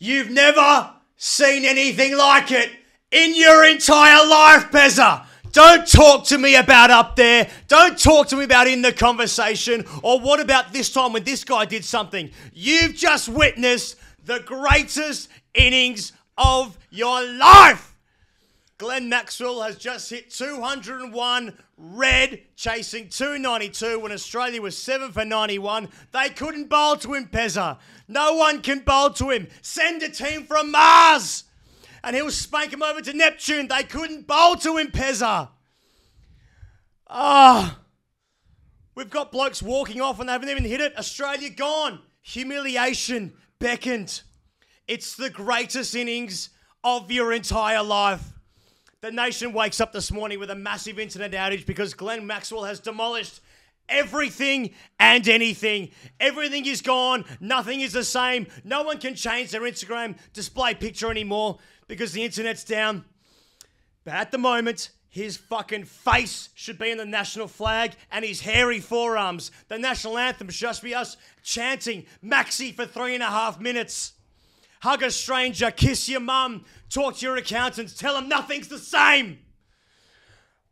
You've never seen anything like it in your entire life, Pezza. Don't talk to me about up there. Don't talk to me about in the conversation. Or what about this time when this guy did something? You've just witnessed the greatest innings of your life. Glenn Maxwell has just hit 201 red, chasing 292 when Australia was 7 for 91. They couldn't bowl to him, Pezza. No one can bowl to him. Send a team from Mars and he'll spank him over to Neptune. They couldn't bowl to him, Pezza. We've got blokes walking off and they haven't even hit it. Australia gone. Humiliation beckoned. It's the greatest innings of your entire life. The nation wakes up this morning with a massive internet outage because Glenn Maxwell has demolished everything and anything. Everything is gone. Nothing is the same. No one can change their Instagram display picture anymore because the internet's down. But at the moment, his fucking face should be in the national flag and his hairy forearms. The national anthem should just be us chanting Maxi for 3.5 minutes. Hug a stranger, kiss your mum, talk to your accountants, tell them nothing's the same.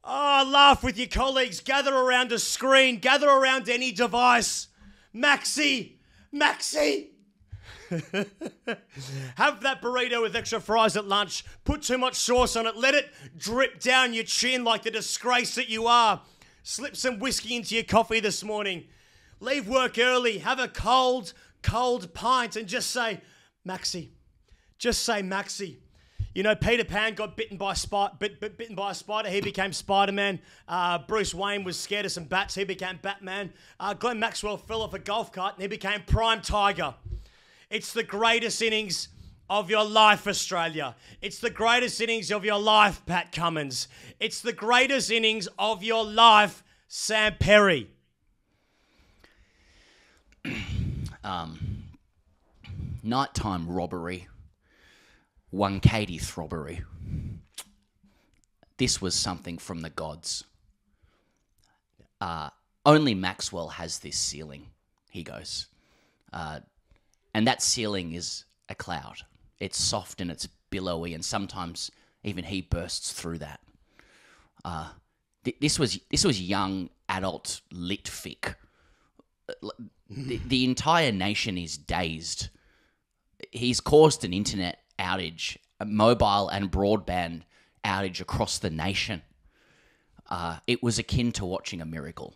Laugh with your colleagues, gather around a screen, gather around any device. Maxi. Have that burrito with extra fries at lunch. Put too much sauce on it. Let it drip down your chin like the disgrace that you are. Slip some whiskey into your coffee this morning. Leave work early. Have a cold pint and just say, Maxi. Just say Maxi. You know, Peter Pan got bitten by a spider. He became Spider-Man. Bruce Wayne was scared of some bats. He became Batman. Glenn Maxwell fell off a golf cart and he became Prime Tiger. It's the greatest innings of your life, Australia. It's the greatest innings of your life, Pat Cummins. It's the greatest innings of your life, Sam Perry. Nighttime robbery. One Katie throbbery. This was something from the gods. Only Maxwell has this ceiling, he goes. And that ceiling is a cloud. It's soft and it's billowy, and sometimes even he bursts through that. This was young adult lit fic. The entire nation is dazed. He's caused an internet outage, a mobile and broadband outage across the nation. It was akin to watching a miracle.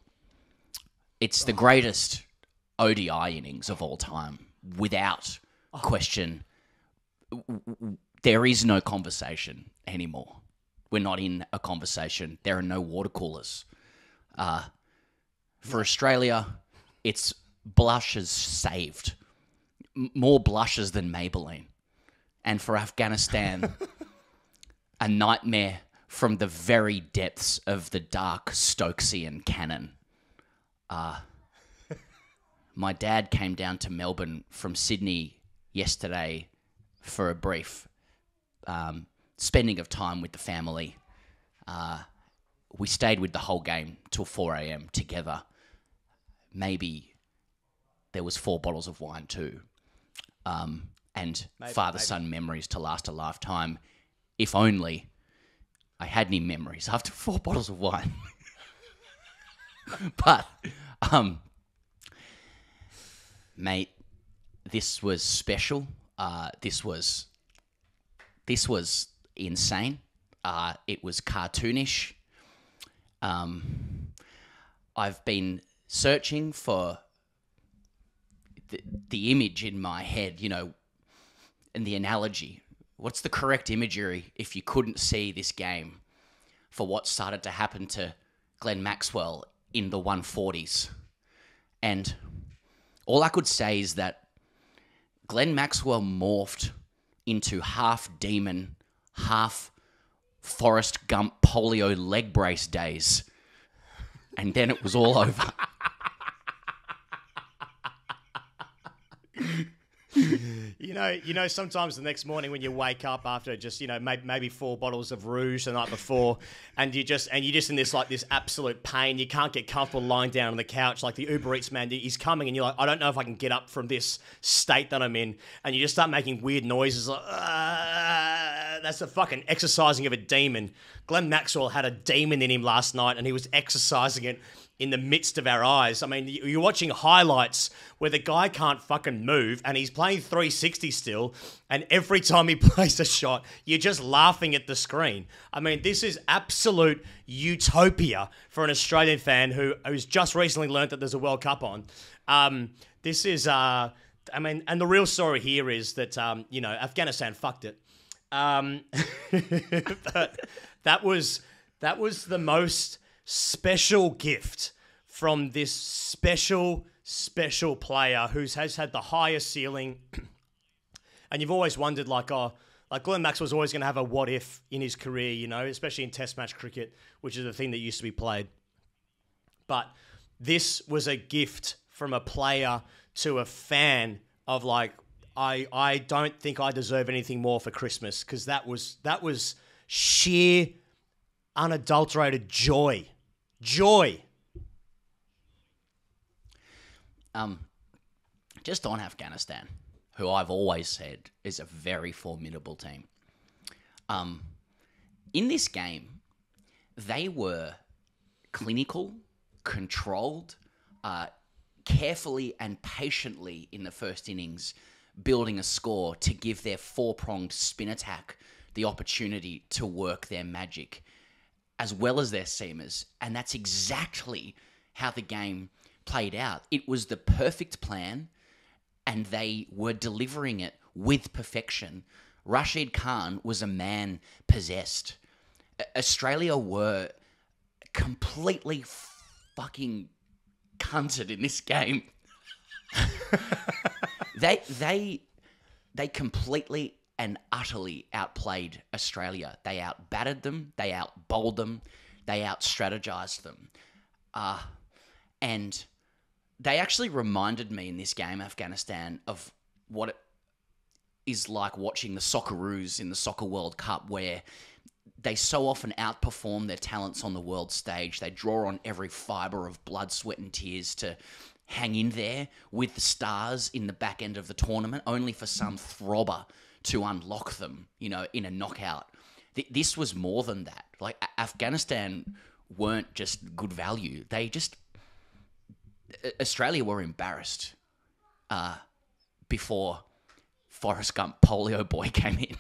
It's the greatest ODI innings of all time, without question. There is no conversation anymore. We're not in a conversation. There are no water coolers. For Australia, it's blushes saved. More blushes than Maybelline. And for Afghanistan, a nightmare from the very depths of the dark Stokesian cannon. My dad came down to Melbourne from Sydney yesterday for a brief spending of time with the family. We stayed with the whole game till 4 a.m. together. Maybe there was 4 bottles of wine too. And father-son memories to last a lifetime. If only I had any memories after 4 bottles of wine. But, mate, this was special. This was insane. It was cartoonish. I've been searching for the image in my head, you know, and the analogy. What's the correct imagery if you couldn't see this game for what started to happen to Glenn Maxwell in the 140s? And all I could say is that Glenn Maxwell morphed into half demon, half Forrest Gump polio leg brace days. And then it was all over. Sometimes the next morning when you wake up after just, maybe 4 bottles of rouge the night before, and you're just in this absolute pain. You can't get comfortable lying down on the couch. Like the Uber Eats man, he's coming, and you're like, I don't know if I can get up from this state that I'm in, and you just start making weird noises like, that's the fucking exercising of a demon. Glenn Maxwell had a demon in him last night, and he was exercising it in the midst of our eyes. I mean, you're watching highlights where the guy can't fucking move and he's playing 360 still, and every time he plays a shot, you're just laughing at the screen. I mean, this is absolute utopia for an Australian fan who's just recently learnt that there's a World Cup on. This is, and the real story here is that, Afghanistan fucked it. But that was the most special gift from this special player who has had the highest ceiling. And you've always wondered, Glenn Maxwell's always going to have a what if in his career, especially in Test match cricket, which is the thing that used to be played. But this was a gift from a player to a fan of I don't think I deserve anything more for Christmas, because that was sheer, unadulterated joy. Just on Afghanistan, who I've always said is a very formidable team. In this game, they were clinical, controlled, carefully and patiently in the first innings, building a score to give their 4-pronged spin attack the opportunity to work their magic, as well as their seamers. And that's exactly how the game played out. It was the perfect plan, and they were delivering it with perfection. Rashid Khan was a man possessed. Australia were completely fucking cunted in this game. They completely and utterly outplayed Australia. They outbatted them, they outbowled them, they outstrategized them. And they actually reminded me in this game, Afghanistan, of what it is like watching the Socceroos in the Soccer World Cup, where they so often outperform their talents on the world stage. They draw on every fibre of blood, sweat and tears to hang in there with the stars in the back end of the tournament, only for some throbber to unlock them, in a knockout. This was more than that. Afghanistan weren't just good value. Australia were embarrassed before Forrest Gump Polio Boy came in.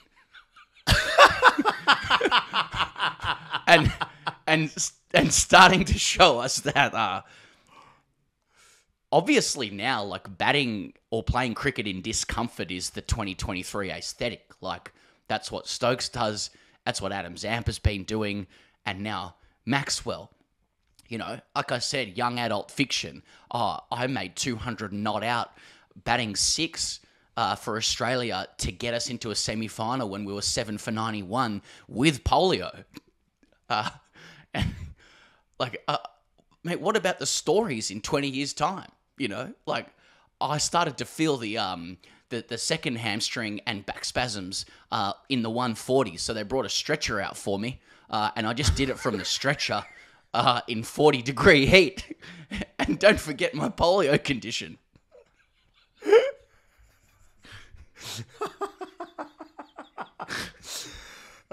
and starting to show us that obviously now, batting or playing cricket in discomfort is the 2023 aesthetic. That's what Stokes does. That's what Adam Zampa's been doing. And now Maxwell, like I said, young adult fiction. I made 200 not out, batting 6 for Australia to get us into a semi-final when we were 7 for 91 with polio. Mate, what about the stories in 20 years' time? I started to feel the second hamstring and back spasms in the 140, so they brought a stretcher out for me, and I just did it from the stretcher in 40-degree heat. And don't forget my polio condition.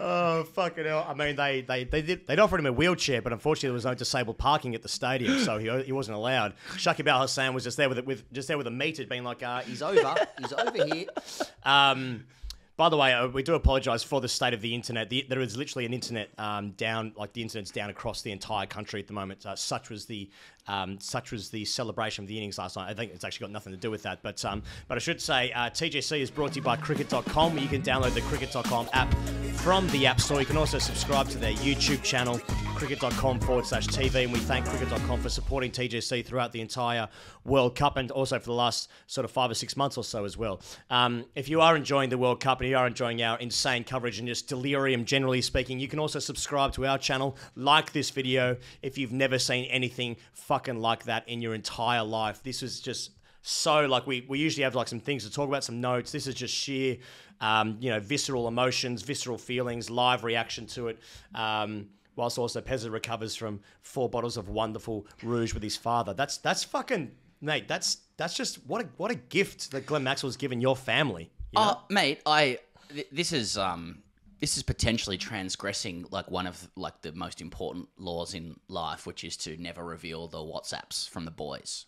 Oh, fucking hell. I mean, they'd offered him a wheelchair, but unfortunately there was no disabled parking at the stadium, so he wasn't allowed. Shakib Al Hassan was just there with a meter being like, he's over here. By the way, we do apologise for the state of the internet. There is literally an internet down, the internet's down across the entire country at the moment. Such was the celebration of the innings last night. I think it's actually got nothing to do with that. But I should say, TGC is brought to you by Cricket.com, where you can download the Cricket.com app from the App Store. You can also subscribe to their YouTube channel, cricket.com/TV, and we thank Cricket.com for supporting TGC throughout the entire World Cup, and also for the last sort of 5 or 6 months or so as well. If you are enjoying the World Cup and you are enjoying our insane coverage and just delirium generally speaking, you can also subscribe to our channel, like this video if you've never seen anything fucking like that in your entire life. This is just so like we usually have like some things to talk about, some notes. This is just sheer, visceral emotions, visceral feelings, live reaction to it. Whilst also Pezza recovers from 4 bottles of wonderful rouge with his father. That's fucking, mate. That's just what a gift that Glenn Maxwell's given your family. You know? Mate, this is potentially transgressing like one of like the most important laws in life, which is to never reveal the WhatsApps from the boys.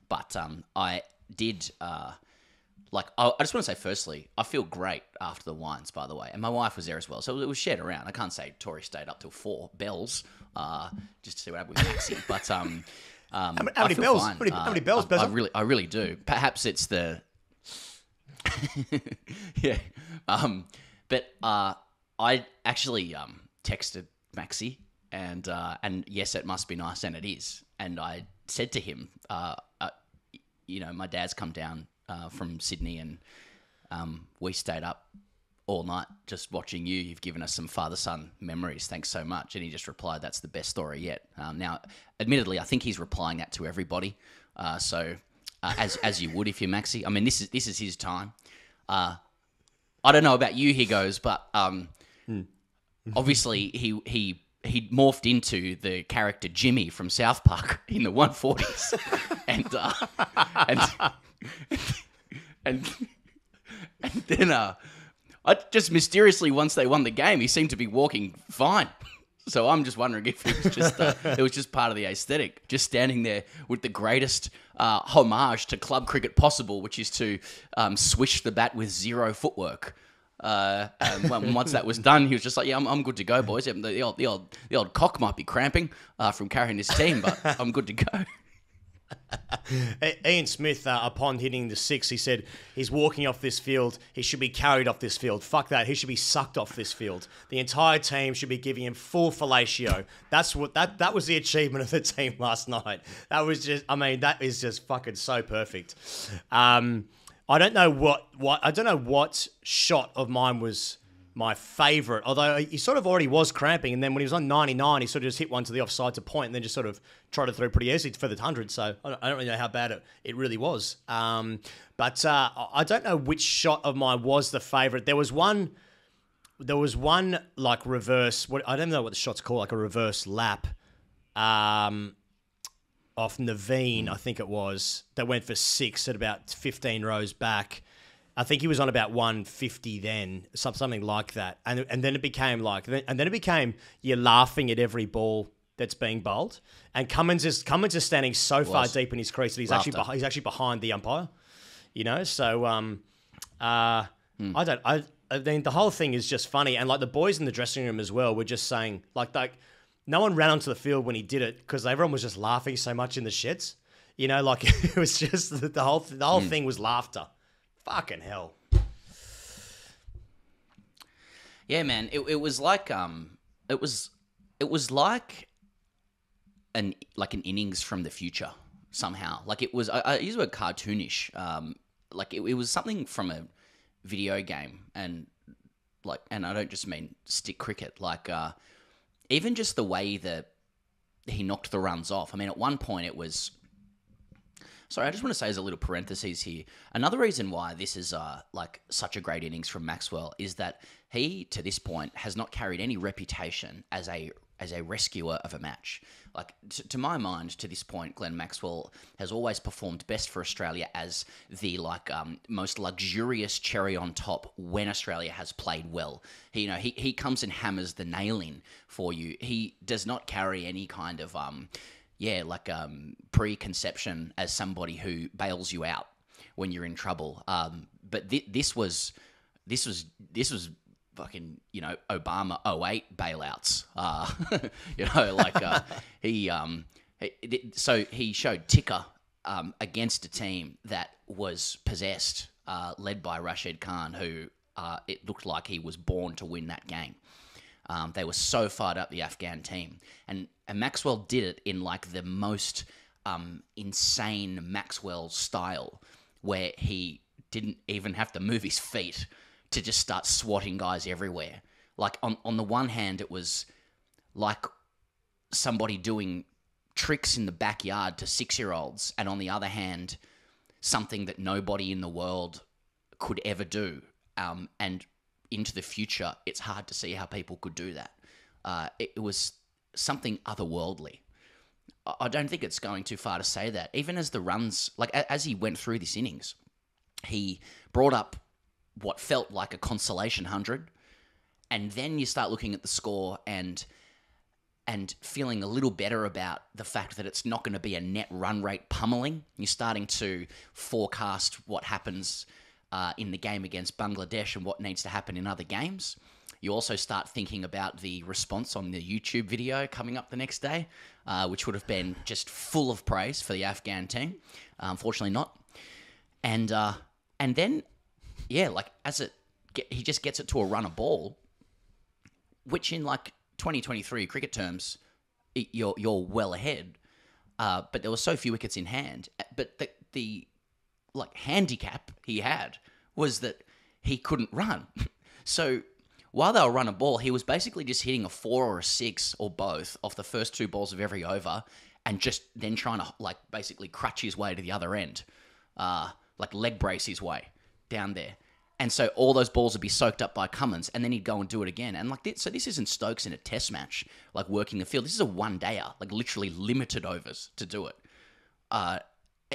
But I did. I just want to say, firstly, I feel great after the wines, by the way. And my wife was there as well. So it was shared around. I can't say Tori stayed up till 4 bells just to see what happened with Maxie. But how many bells? How many bells, Bezza? I really do. Perhaps it's the... yeah. But I actually texted Maxie and yes, it must be nice, and it is. And I said to him, my dad's come down from Sydney, and we stayed up all night just watching you. You've given us some father-son memories. Thanks so much. And he just replied, "That's the best story yet." Now, admittedly, I think he's replying that to everybody. As you would if you're Maxi. I mean, this is his time. I don't know about you, he goes, but obviously he morphed into the character Jimmy from South Park in the 140s, and then I just mysteriously, once they won the game, he seemed to be walking fine. So I'm just wondering if it was just part of the aesthetic, just standing there with the greatest homage to club cricket possible, which is to swish the bat with zero footwork. And once that was done, he was just like, "Yeah, I'm good to go, boys. The old cock might be cramping from carrying this team, but I'm good to go." Ian Smith, upon hitting the 6, he said he's walking off this field. He should be carried off this field. Fuck that. He should be sucked off this field. The entire team should be giving him full fellatio. That's what that was the achievement of the team last night. That is just fucking so perfect. I don't know what shot of mine was my favourite, although he sort of already was cramping, and then when he was on 99, he sort of just hit one to the offside to point, and then just sort of trotted through pretty easy for the 100, so I don't really know how bad it really was. But I don't know which shot of mine was the favourite. There was one like reverse, I don't know what the shot's called, like a reverse lap off Naveen, I think it was, that went for 6 at about 15 rows back. I think he was on about 150 then, something like that. And then it became you're laughing at every ball that's being bowled. And Cummins is standing so far deep in his crease that he's actually behind the umpire. You know, so I mean, the whole thing is just funny. And like the boys in the dressing room as well were just saying like no one ran onto the field when he did it because everyone was just laughing so much in the sheds. You know, like it was just the whole thing was laughter. Fucking hell. Yeah, man. It was like it was like an innings from the future somehow. Like it was I use the word cartoonish. Like it was something from a video game, and I don't just mean stick cricket. Like even just the way that he knocked the runs off. I mean, at one point it was. Sorry, I just want to say as a little parenthesis here, another reason why this is such a great innings from Maxwell is that he, to this point, has not carried any reputation as a rescuer of a match. Like, to my mind, to this point, Glenn Maxwell has always performed best for Australia as the most luxurious cherry on top when Australia has played well. He comes and hammers the nail in for you. He does not carry any kind of preconception as somebody who bails you out when you're in trouble. But this was fucking, Obama 08 bailouts. So he showed ticker against a team that was possessed, led by Rashid Khan, who it looked like he was born to win that game. They were so fired up, the Afghan team. And Maxwell did it in like the most insane Maxwell style, where he didn't even have to move his feet to just start swatting guys everywhere. Like on the one hand, it was like somebody doing tricks in the backyard to 6-year-olds. And on the other hand, something that nobody in the world could ever do. And into the future, it's hard to see how people could do that. It was something otherworldly. I don't think it's going too far to say that. Even as the runs, like as he went through this innings, he brought up what felt like a consolation 100, and then you start looking at the score and feeling a little better about the fact that it's not going to be a net run rate pummeling. You're starting to forecast what happens in the game against Bangladesh and what needs to happen in other games. You also start thinking about the response on the YouTube video coming up the next day, which would have been just full of praise for the Afghan team. Unfortunately not. And then, yeah, like he just gets it to a run a ball, which in like 2023 cricket terms, you're well ahead. But there were so few wickets in hand. But the like handicap he had was that he couldn't run. So while they were run a ball, he was basically just hitting a 4 or a 6 or both off the first 2 balls of every over, and just then trying to like basically crutch his way to the other end, like leg brace his way down there. And so all those balls would be soaked up by Cummins, and then he'd go and do it again. And like this, so this isn't Stokes in a test match, like working the field. This is a one-dayer, like literally limited overs to do it.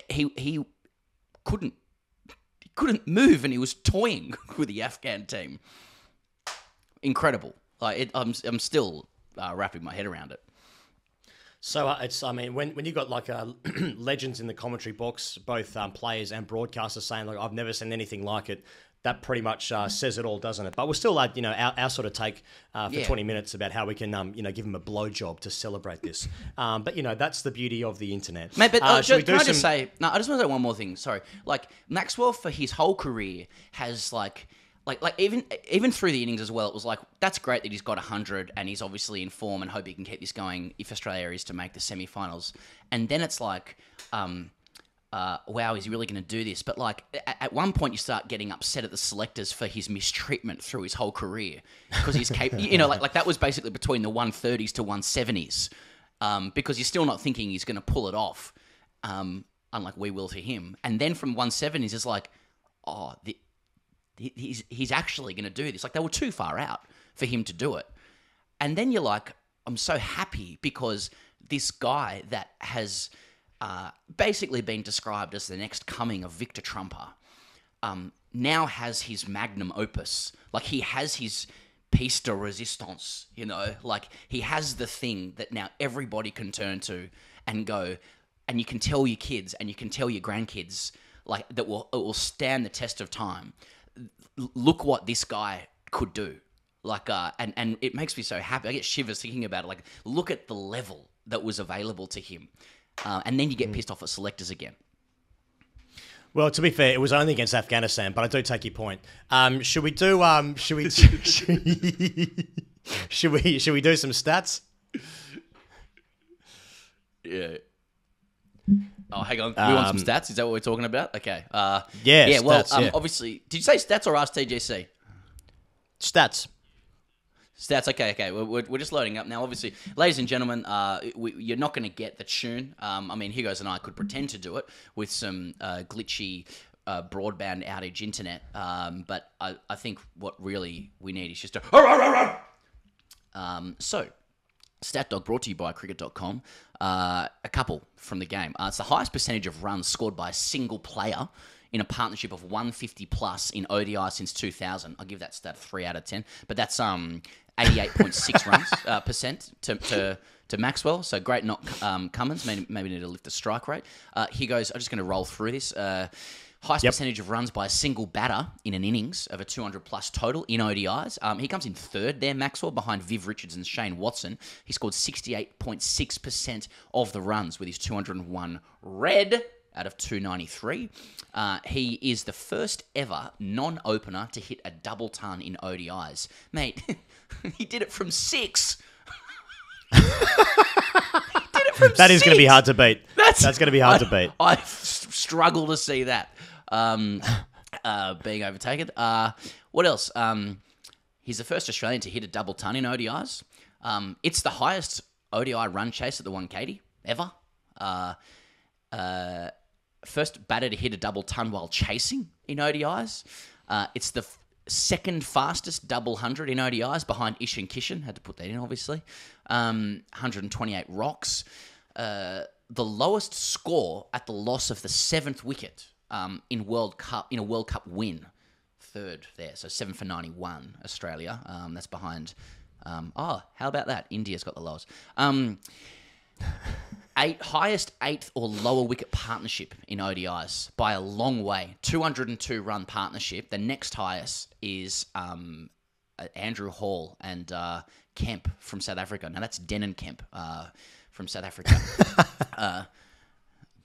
He couldn't move, and he was toying with the Afghan team. Incredible. Like I'm still wrapping my head around it. So when you got like legends in the commentary box, both players and broadcasters saying like I've never seen anything like it, that pretty much says it all, doesn't it? But we'll still add our sort of take for 20 minutes about how we can give them a blowjob to celebrate this. But that's the beauty of the internet. Mate, but I just want to say one more thing. Sorry, like Maxwell for his whole career has like even through the innings as well, it was like, that's great that he's got 100 and he's obviously in form and hope he can keep this going if Australia is to make the semi-finals. And then it's like, wow, is he really going to do this? But like at one point you start getting upset at the selectors for his mistreatment through his whole career, because he's capable, like that was basically between the 130s to 170s, because you're still not thinking he's going to pull it off, unlike we will to him. And then from 170s, it's like, oh, he's actually going to do this. Like, they were too far out for him to do it. And then you're like, I'm so happy because this guy that has basically been described as the next coming of Victor Trumper now has his magnum opus. Like, he has his piece de resistance, like he has the thing that now everybody can turn to and go, and you can tell your kids and you can tell your grandkids, like, that it will stand the test of time. Look what this guy could do. Like, and it makes me so happy. I get shivers thinking about it. Like, look at the level that was available to him. And then you get pissed off at selectors again. Well, to be fair, it was only against Afghanistan, but I do take your point. Should we do should we do some stats? Yeah. Oh, hang on. We want some stats? Is that what we're talking about? Okay. Yeah, well, stats, obviously... Did you say stats or asktgc? Stats. Stats, okay. We're just loading up now. Obviously, ladies and gentlemen, you're not going to get the tune. Higgins and I could pretend to do it with some glitchy broadband outage internet, but I think what really we need is just a... So... StatDog brought to you by cricket.com. A couple from the game. It's the highest percentage of runs scored by a single player in a partnership of 150 plus in ODI since 2000. I'll give that stat 3 out of 10. But that's 88.6 runs percent to Maxwell. So great, not Cummins. Maybe need to lift the strike rate. Here goes. I'm just going to roll through this. Highest percentage of runs by a single batter in an innings of a 200-plus total in ODIs. He comes in third there, Maxwell, behind Viv Richards and Shane Watson. He scored 68.6% of the runs with his 201 red out of 293. He is the first ever non-opener to hit a double ton in ODIs. Mate, he did it from 6. That is going to be hard to beat. That's going to be hard to beat. I struggle to see that being overtaken. What else? He's the first Australian to hit a double ton in ODIs. It's the highest ODI run chase at the 180 ever. first batter to hit a double ton while chasing in ODIs. It's the second fastest double 100 in ODIs behind Ish and Kishan. Had to put that in, obviously. 128 rocks. The lowest score at the loss of the 7th wicket in a World Cup win. Third there, so 7 for 91, Australia. That's behind. How about that? India's got the lowest. Highest 8th or lower wicket partnership in ODIs by a long way. 202 run partnership. The next highest is Andrew Hall and Kemp from South Africa. Now that's Den and Kemp from South Africa.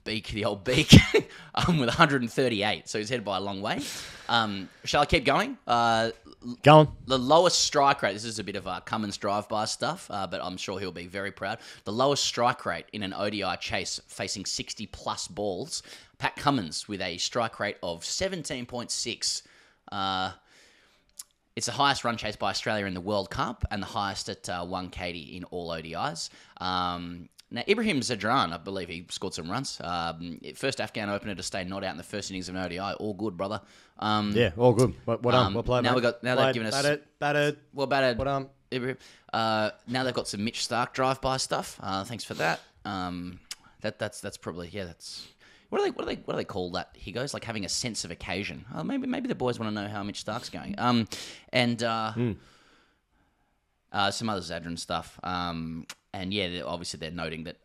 Beak, the old Beak, with 138. So he's headed by a long way. Shall I keep going? Go on. The lowest strike rate, this is a bit of Cummins drive-by stuff, but I'm sure he'll be very proud. The lowest strike rate in an ODI chase facing 60-plus balls, Pat Cummins with a strike rate of 17.6. It's the highest run chase by Australia in the World Cup and the highest at 180 in all ODIs. Now, Ibrahim Zadran, I believe he scored some runs. First Afghan opener to stay not out in the first innings of an ODI. All good, brother. Yeah, all good. What play, now mate? they've given us... Batted. Well, batted. What Ibrahim. Now they've got some Mitch Starc drive-by stuff. Thanks for that. That's probably... Yeah, that's... What do they call that? He goes like having a sense of occasion. Maybe the boys want to know how Mitch Starc's going. Some other Zadran stuff. And yeah, obviously they're noting that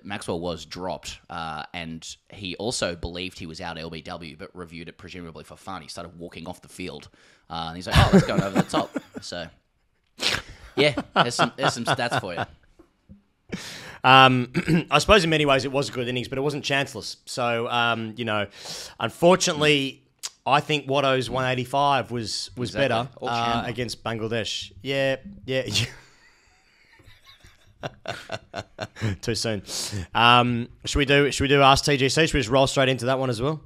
Maxwell was dropped, and he also believed he was out LBW, but reviewed it presumably for fun. He started walking off the field, and he's like, "Oh, let's go over the top." So, yeah, there's some stats for you. I suppose in many ways it was a good innings, but it wasn't chanceless. So, unfortunately, I think Watto's 185 was better against Bangladesh. Yeah. Too soon. Should we do Ask TGC? Should we just roll straight into that one as well?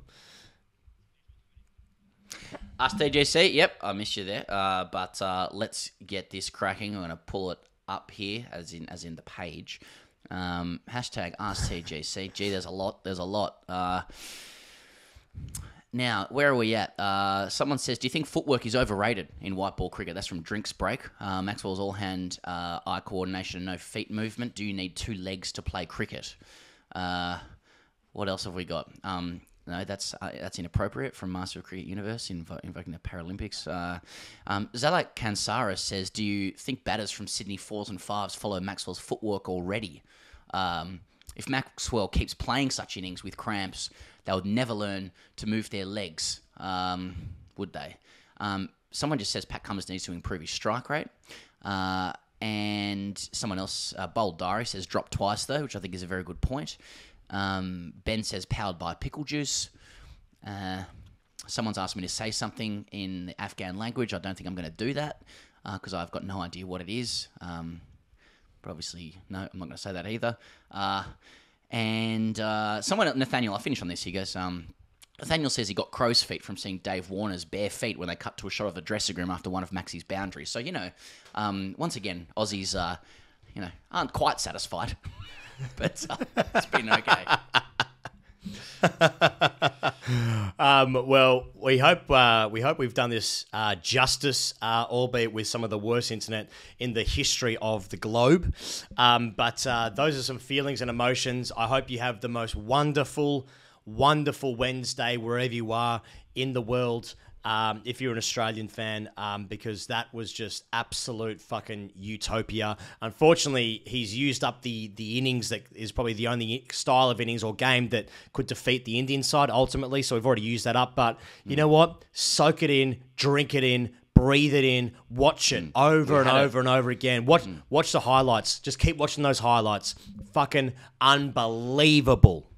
Ask TGC. Yep, I missed you there. But let's get this cracking. I'm going to pull it up here, as in the page. Hashtag Ask TGC. Gee, there's a lot. Now, where are we at? Someone says, do you think footwork is overrated in white ball cricket? That's from Drinks Break. Maxwell's all-hand eye coordination and no feet movement. Do you need 2 legs to play cricket? What else have we got? No, that's inappropriate from Master of Cricket Universe, invoking the Paralympics. Zalak Kansara says, do you think batters from Sydney 4s and 5s follow Maxwell's footwork already? If Maxwell keeps playing such innings with cramps, they would never learn to move their legs, would they? Someone just says Pat Cummins needs to improve his strike rate. And someone else, Bold Diary, says drop twice, though, which I think is a very good point. Ben says powered by pickle juice. Someone's asked me to say something in the Afghan language. I don't think I'm going to do that because I've got no idea what it is. But obviously, no, I'm not going to say that either. And someone, Nathaniel, I'll finish on this. He goes, Nathaniel says he got crow's feet from seeing Dave Warner's bare feet when they cut to a shot of the dressing room after one of Maxi's boundaries. So, once again, Aussies, aren't quite satisfied. But it's been okay. Well, we hope we've done this justice, albeit with some of the worst internet in the history of the globe. But those are some feelings and emotions. I hope you have the most wonderful Wednesday wherever you are in the world. If you're an Australian fan, because that was just absolute fucking utopia. Unfortunately, he's used up the innings that is probably the only style of innings or game that could defeat the Indian side ultimately. So we've already used that up. But you know what? Soak it in, drink it in, breathe it in, watch it over and over again. Watch the highlights. Just keep watching those highlights. Fucking unbelievable.